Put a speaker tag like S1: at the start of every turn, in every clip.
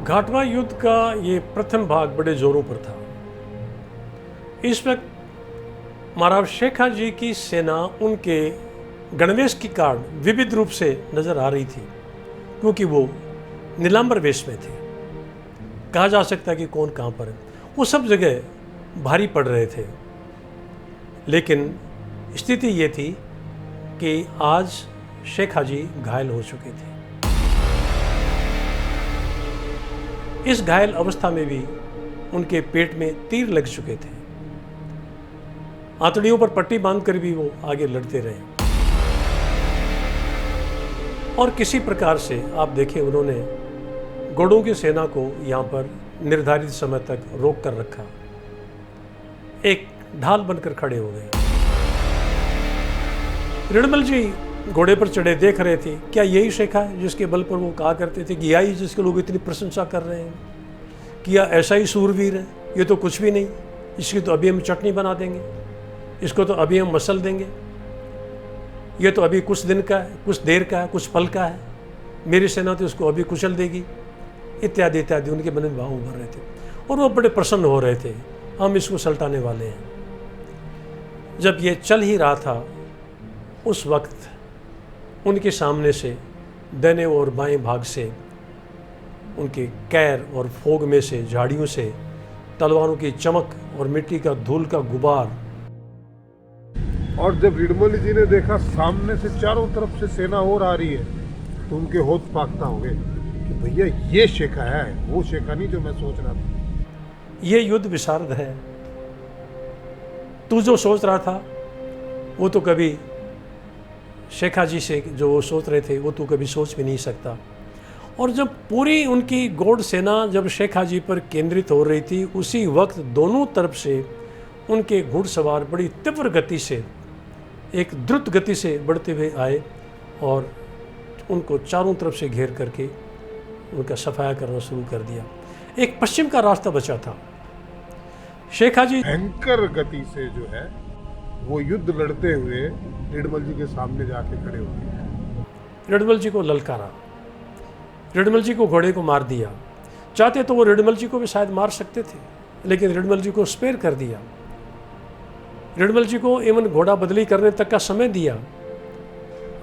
S1: घाटवा युद्ध का ये प्रथम भाग बड़े जोरों पर था। इस वक्त महाराज शेखा जी की सेना उनके गणवेश के कारण विविध रूप से नजर आ रही थी, क्योंकि वो नीलांबर वेश में थे। कहा जा सकता है कि कौन कहाँ पर है। वो सब जगह भारी पड़ रहे थे, लेकिन स्थिति ये थी कि आज शेखा जी घायल हो चुके थे। इस घायल अवस्था में भी उनके पेट में तीर लग चुके थे। आंतड़ियों पर पट्टी बांधकर भी वो आगे लड़ते रहे, और किसी प्रकार से आप देखें उन्होंने घोड़ों की सेना को यहाँ पर निर्धारित समय तक रोक कर रखा, एक ढाल बनकर खड़े हो गए। रणबल जी घोड़े पर चढ़े देख रहे थे, क्या यही शेखा है जिसके बल पर वो कहा करते थे कि यही जिसके लोग इतनी प्रशंसा कर रहे हैं, क्या ऐसा ही सूरवीर है? ये तो कुछ भी नहीं, इसकी तो अभी हम चटनी बना देंगे, इसको तो अभी हम मसल देंगे, ये तो अभी कुछ दिन का है, कुछ देर का है, कुछ पल का है, मेरी सेना तो इसको अभी कुचल देगी, इत्यादि इत्यादि उनके मन में भाव उभर रहे थे। और वो बड़े प्रसन्न हो रहे थे, हम इसको सल्टाने वाले हैं। जब ये चल ही रहा था, उस वक्त उनके सामने से दाहिने और बाएं भाग से उनके कैर और फोग में से, झाड़ियों से तलवारों की चमक और मिट्टी का धूल का गुबार।
S2: और जब रणबल जी ने देखा सामने से चारों तरफ से सेना और आ रही है, तो उनके होठ फाकता हो गए कि भैया ये शेखा है, वो शेखा नहीं जो मैं सोच रहा था।
S1: ये युद्ध विशारद है, तू जो सोच रहा था वो तो कभी शेखा जी से जो वो सोच रहे थे वो तो कभी सोच भी नहीं सकता। और जब पूरी उनकी गौड़ सेना जब शेखा जी पर केंद्रित हो रही थी, उसी वक्त दोनों तरफ से उनके घुड़सवार बड़ी तीव्र गति से, एक द्रुत गति से बढ़ते हुए आए और उनको चारों तरफ से घेर करके उनका सफाया करना शुरू कर दिया। एक पश्चिम का रास्ता बचा था। शेखा जी
S2: भयंकर गति से जो है वो युद्ध लड़ते हुए रणबल जी के सामने जाके खड़े हो गए।
S1: रणबल जी को ललकारा, रणबल जी को घोड़े को मार दिया। चाहते तो वो रणबल जी को भी शायद मार सकते थे, लेकिन रणबल जी को स्पेयर कर दिया। रणबल जी को एवं घोड़ा बदली करने तक का समय दिया।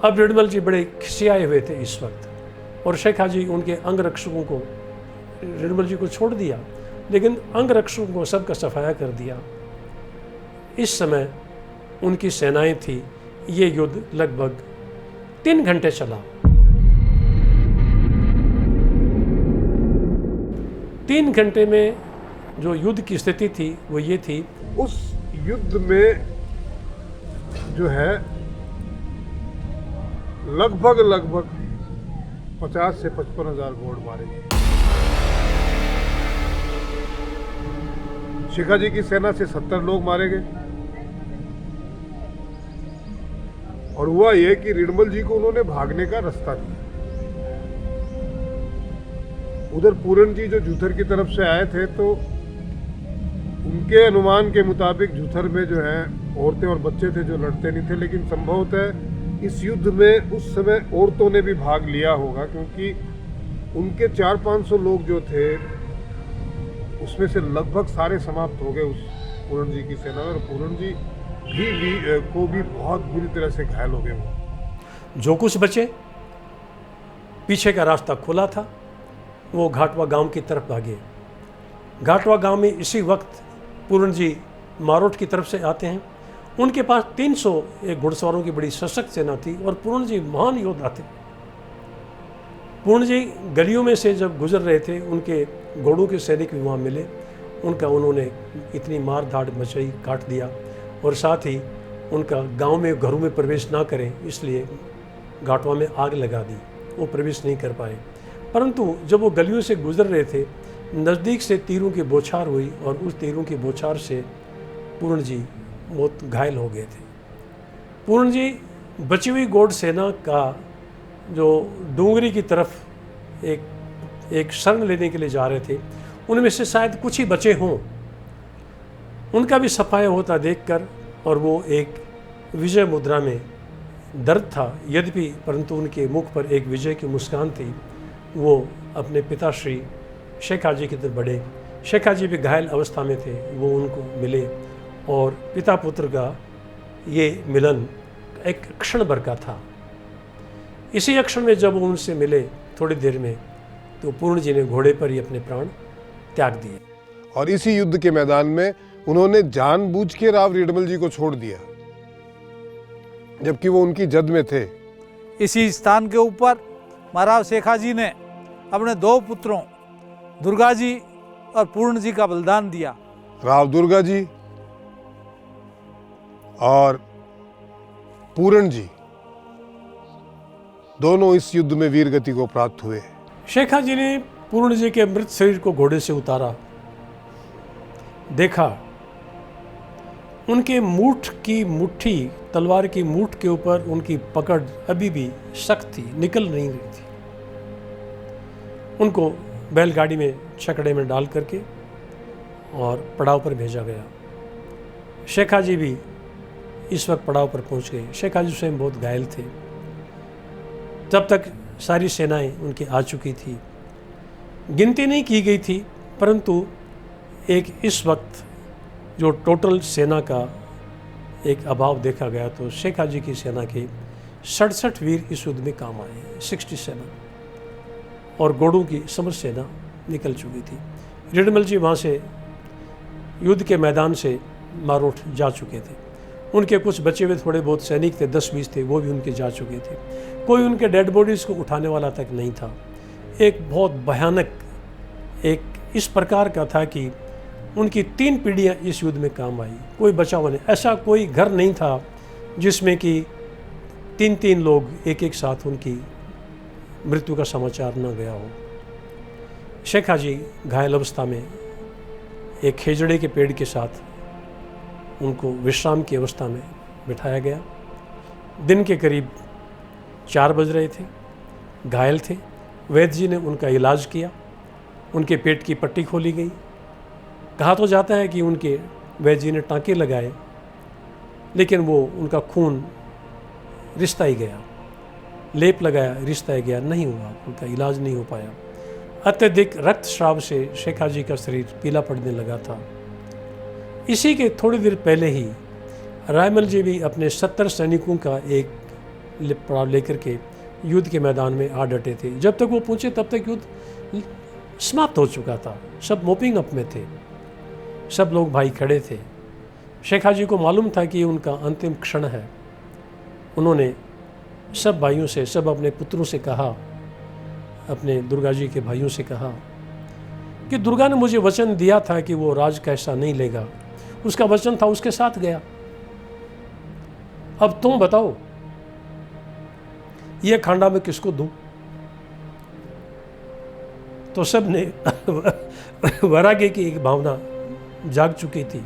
S1: अब रणबल जी बड़े खिसियाए हुए थे इस वक्त, और शेखा जी उनके अंगरक्षकों को, रणबल जी को छोड़ दिया, लेकिन अंगरक्षकों को सबका सफाया कर दिया। इस समय उनकी सेनाएं थी। ये युद्ध लगभग 3 घंटे चला। 3 घंटे में जो युद्ध की स्थिति थी वो ये थी,
S2: उस युद्ध में जो है लगभग 50 से 55 हजार घोड़ मारे गए। शेखा जी की सेना से 70 लोग मारे गए। और हुआ यह कि रणबल जी को उन्होंने भागने का रास्ता दिया। उधर पूरन जी जो झूथर की तरफ से आए थे, तो उनके अनुमान के मुताबिक झूथर में जो है औरतें और बच्चे थे जो लड़ते नहीं थे, लेकिन संभवतः इस युद्ध में उस समय औरतों ने भी भाग लिया होगा, क्योंकि उनके 400-500 लोग जो थे उसमें से लगभग सारे समाप्त हो गए उस पूरन जी की सेना में। और पूरन जी को भी बहुत बुरी तरह से घायल हो गए। वो
S1: जो कुछ बचे, पीछे का रास्ता खुला था, वो घाटवा गांव की तरफ भागे। घाटवा गांव में इसी वक्त पूरन जी मारोट की तरफ से आते हैं। उनके पास 300 एक घुड़सवारों की बड़ी सशक्त सेना थी, और पूरन जी महान योद्धा थे। पूर्ण जी गलियों में से जब गुजर रहे थे, उनके घोड़ों के सैनिक भी वहाँ मिले। उन्होंने इतनी मार धाड़ मचाई, काट दिया, और साथ ही उनका गांव में घरों में प्रवेश ना करें इसलिए घाटवा में आग लगा दी। वो प्रवेश नहीं कर पाए। परंतु जब वो गलियों से गुजर रहे थे, नज़दीक से तीरों की बौछार हुई, और उस तीरों की बौछार से पूर्ण जी बहुत घायल हो गए थे। पूर्ण जी बची हुई गौड़ सेना का जो डूंगरी की तरफ एक शरण लेने के लिए जा रहे थे, उनमें से शायद कुछ ही बचे हों। उनका भी सफाया होता देखकर, और वो एक विजय मुद्रा में दर्द था यद्यपि, परंतु उनके मुख पर एक विजय की मुस्कान थी। वो अपने पिताश्री शेख हाजी की तरफ बढ़े। शेख हाजी भी घायल अवस्था में थे, वो उनको मिले और पिता पुत्र का ये मिलन एक क्षण भर का था। इसी क्षण में जब वो उनसे मिले थोड़ी देर में, तो पूर्ण जी ने घोड़े पर ही अपने प्राण त्याग दिए।
S2: और इसी युद्ध के मैदान में उन्होंने जानबूझ के राव रिडमल जी को छोड़ दिया, जबकि वो उनकी जद में थे।
S3: इसी स्थान के ऊपर महाराज शेखा जी ने अपने 2 पुत्रों दुर्गा जी और पूर्ण जी का बलिदान दिया।
S2: राव दुर्गा जी और पूर्ण जी दोनों इस युद्ध में वीर गति को प्राप्त हुए।
S1: शेखा जी ने पूर्ण जी के मृत शरीर को घोड़े से उतारा, देखा उनके मूठ की मुट्ठी, तलवार की मूठ के ऊपर उनकी पकड़ अभी भी सख्त थी, निकल नहीं रही थी। उनको बैलगाड़ी में छकड़े में डाल करके और पड़ाव पर भेजा गया। शेखा जी भी इस वक्त पड़ाव पर पहुंच गए। शेखा जी स्वयं बहुत घायल थे। तब तक सारी सेनाएं उनकी आ चुकी थी, गिनती नहीं की गई थी, परंतु एक इस वक्त जो टोटल सेना का एक अभाव देखा गया, तो शेखा जी की सेना के 67 वीर इस युद्ध में काम आए, 67, और घोड़ों की समस्त सेना निकल चुकी थी। रिडमल जी वहाँ से युद्ध के मैदान से मारोठ जा चुके थे। उनके कुछ बचे हुए थोड़े बहुत सैनिक थे, 10-20 थे, वो भी उनके जा चुके थे। कोई उनके डेड बॉडीज़ को उठाने वाला तक नहीं था। एक बहुत भयानक एक इस प्रकार का था कि उनकी 3 पीढ़ियाँ इस युद्ध में काम आई, कोई बचा हुआ नहीं। ऐसा कोई घर नहीं था जिसमें कि 3-3 लोग एक साथ उनकी मृत्यु का समाचार न गया हो। शेखा जी घायल अवस्था में एक खेजड़े के पेड़ के साथ उनको विश्राम की अवस्था में बिठाया गया। दिन के करीब 4 बज रहे थे, घायल थे। वैद्य जी ने उनका इलाज किया, उनके पेट की पट्टी खोली गई। कहा तो जाता है कि उनके वैद्य जी ने टाँके लगाए, लेकिन वो उनका खून रिश्ता ही गया, लेप लगाया, रिश्ता ही गया, नहीं हुआ, उनका इलाज नहीं हो पाया। अत्यधिक रक्तस्राव से शेखा जी का शरीर पीला पड़ने लगा था। इसी के थोड़ी देर पहले ही रायमल जी भी अपने 70 सैनिकों का एक पड़ाव लेकर के युद्ध के मैदान में आ डटे थे। जब तक वो पहुँचे तब तक युद्ध समाप्त हो चुका था, सब मोपिंग अप में थे, सब लोग भाई खड़े थे। शेखा जी को मालूम था कि उनका अंतिम क्षण है। उन्होंने सब भाइयों से, सब अपने पुत्रों से कहा, अपने दुर्गा जी के भाइयों से कहा कि दुर्गा ने मुझे वचन दिया था कि वो राज का हिस्सा नहीं लेगा, उसका वचन था, उसके साथ गया। अब तुम बताओ ये खांडा मैं किसको दूं? तो सब ने वैराग्य की एक भावना जाग चुकी थी,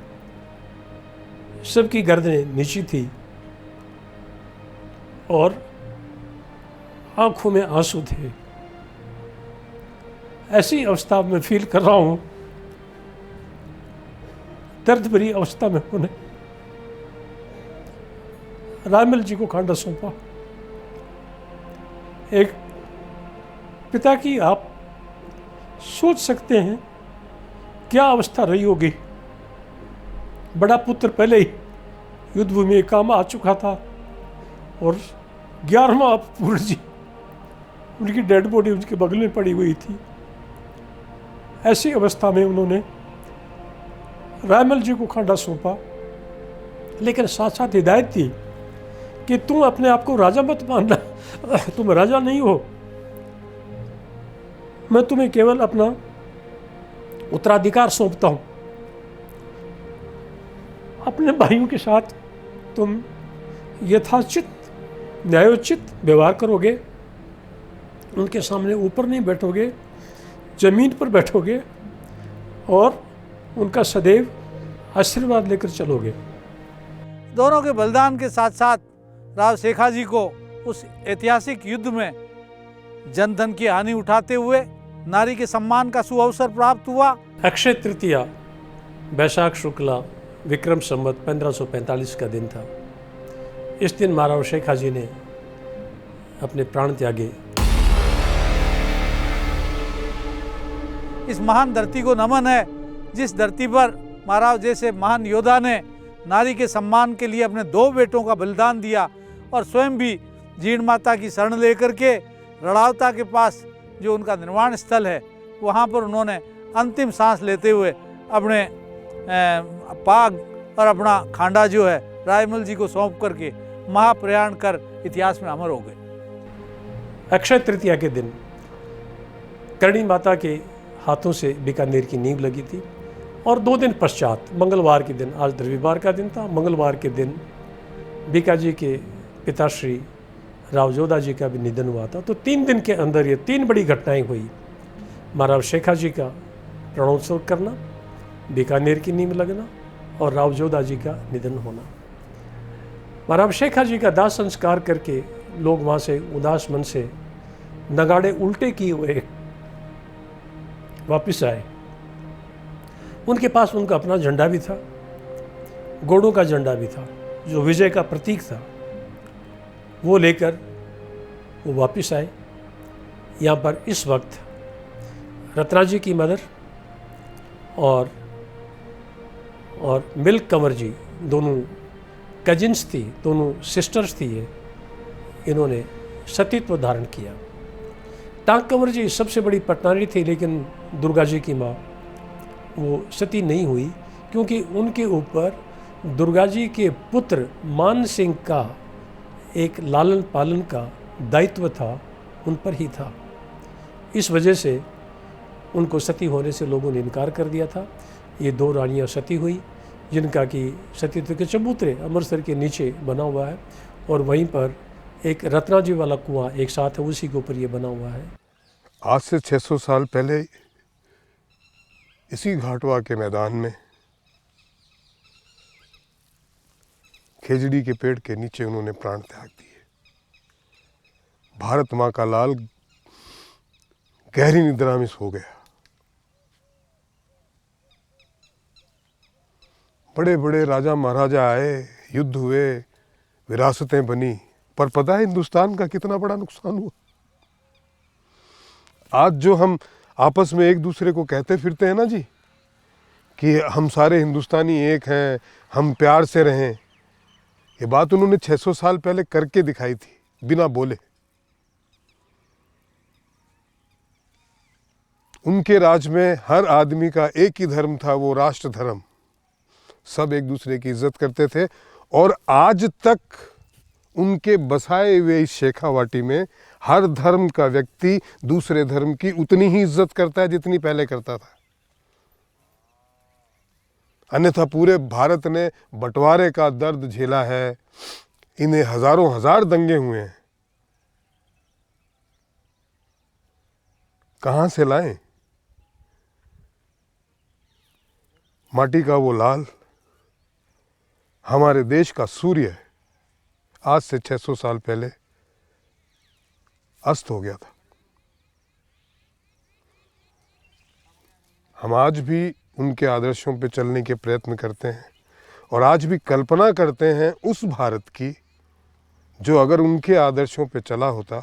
S1: सबकी गर्दनें नीची थी और आंखों में आंसू थे। ऐसी अवस्था में फील कर रहा हूं, दर्द भरी अवस्था में उन्हें रायमल जी को खांडा सौंपा। एक पिता की आप सोच सकते हैं क्या अवस्था रही होगी। बड़ा पुत्र पहले ही युद्ध भूमि में काम आ चुका था और 11वां पूर्ण जी, उनकी डेड बॉडी उनके बगल में पड़ी हुई थी। ऐसी अवस्था में उन्होंने रायमल जी को खांडा सौंपा, लेकिन साथ साथ हिदायत थी कि तुम अपने आप को राजा मत मानना, तुम राजा नहीं हो, मैं तुम्हें केवल अपना उत्तराधिकार सौंपता हूं। अपने भाइयों के साथ तुम यथाचित न्यायोचित व्यवहार करोगे, उनके सामने ऊपर नहीं बैठोगे, जमीन पर बैठोगे और उनका सदैव आशीर्वाद लेकर चलोगे।
S3: दोनों के बलिदान के साथ साथ राव शेखा जी को उस ऐतिहासिक युद्ध में जनधन की हानि उठाते हुए नारी के सम्मान का सुअवसर प्राप्त हुआ।
S1: अक्षय तृतीया वैशाख शुक्ला विक्रम संवत 1545 का दिन था। इस दिन महाराव शेखा जी ने अपने प्राण त्यागे।
S3: इस महान धरती को नमन है, जिस धरती पर महाराज जैसे महान योद्धा ने नारी के सम्मान के लिए अपने 2 बेटों का बलिदान दिया और स्वयं भी जीण माता की शरण लेकर के रड़ावता के पास जो उनका निर्वाण स्थल है वहाँ पर उन्होंने अंतिम सांस लेते हुए अपने पाग और अपना खांडा जो है रायमल जी को सौंप करके महाप्रयाण कर इतिहास में अमर हो गए।
S1: अक्षय तृतीया के दिन करणी माता के हाथों से बीकानेर की नींव लगी थी और 2 दिन पश्चात मंगलवार के दिन, आज रविवार का दिन था, मंगलवार के दिन बीकाजी के पिताश्री राव जोधा जी का भी निधन हुआ था। तो 3 दिन के अंदर ये 3 बड़ी घटनाएं हुई। महाराव शेखाजी का प्रणोत्सव करना, बीकानेर की नींव लगना और राव जोधा जी का निधन होना। महाराव शेखाजी का दाह संस्कार करके लोग वहाँ से उदास मन से नगाड़े उल्टे किए हुए वापिस आए। उनके पास उनका अपना झंडा भी था, घोड़ों का झंडा भी था जो विजय का प्रतीक था, वो लेकर वो वापस आए। यहाँ पर इस वक्त रत्ना जी की मदर और मिल्क कंवर जी, दोनों कजिन्स थी, दोनों सिस्टर्स थी, ये इन्होंने सतीत्व धारण किया। टांक कंवर जी सबसे बड़ी पटनारी थी, लेकिन दुर्गा जी की माँ वो सती नहीं हुई क्योंकि उनके ऊपर दुर्गा जी के पुत्र मान सिंह का एक लालन पालन का दायित्व था, उन पर ही था। इस वजह से उनको सती होने से लोगों ने इनकार कर दिया था। ये 2 रानियां सती हुई, जिनका कि सतीत्व के चबूतरे अमृतसर के नीचे बना हुआ है और वहीं पर एक रत्ना जी वाला कुआं एक साथ है, उसी के ऊपर ये बना हुआ है।
S2: आज से 600 साल पहले इसी घाटवा के मैदान में खेजड़ी के पेड़ के नीचे उन्होंने प्राण त्याग दिए। भारत माँ का लाल गहरी निद्रा में सो गया। बड़े बड़े राजा महाराजा आए, युद्ध हुए, विरासतें बनी, पर पता है हिंदुस्तान का कितना बड़ा नुकसान हुआ। आज जो हम आपस में एक दूसरे को कहते फिरते हैं ना जी कि हम सारे हिंदुस्तानी एक हैं, हम प्यार से रहें, ये बात उन्होंने 600 साल पहले करके दिखाई थी, बिना बोले। उनके राज में हर आदमी का एक ही धर्म था, वो राष्ट्र धर्म। सब एक दूसरे की इज्जत करते थे और आज तक उनके बसाए हुए इस शेखावाटी में हर धर्म का व्यक्ति दूसरे धर्म की उतनी ही इज्जत करता है जितनी पहले करता था। अन्यथा पूरे भारत ने बंटवारे का दर्द झेला है, इन्हें हजारों हजार दंगे हुए हैं। कहां से लाएं? माटी का वो लाल हमारे देश का सूर्य आज से 600 साल पहले अस्त हो गया था। हम आज भी उनके आदर्शों पे चलने के प्रयत्न करते हैं और आज भी कल्पना करते हैं उस भारत की जो अगर उनके आदर्शों पे चला होता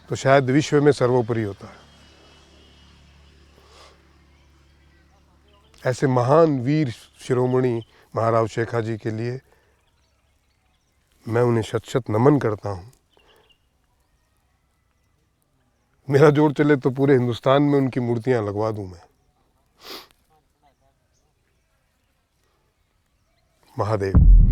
S2: तो शायद विश्व में सर्वोपरि होता है। ऐसे महान वीर शिरोमणि महाराव शेखाजी के लिए मैं उन्हें शत शत नमन करता हूँ। मेरा जोर चले तो पूरे हिंदुस्तान में उनकी मूर्तियां लगवा दूं मैं। महादेव।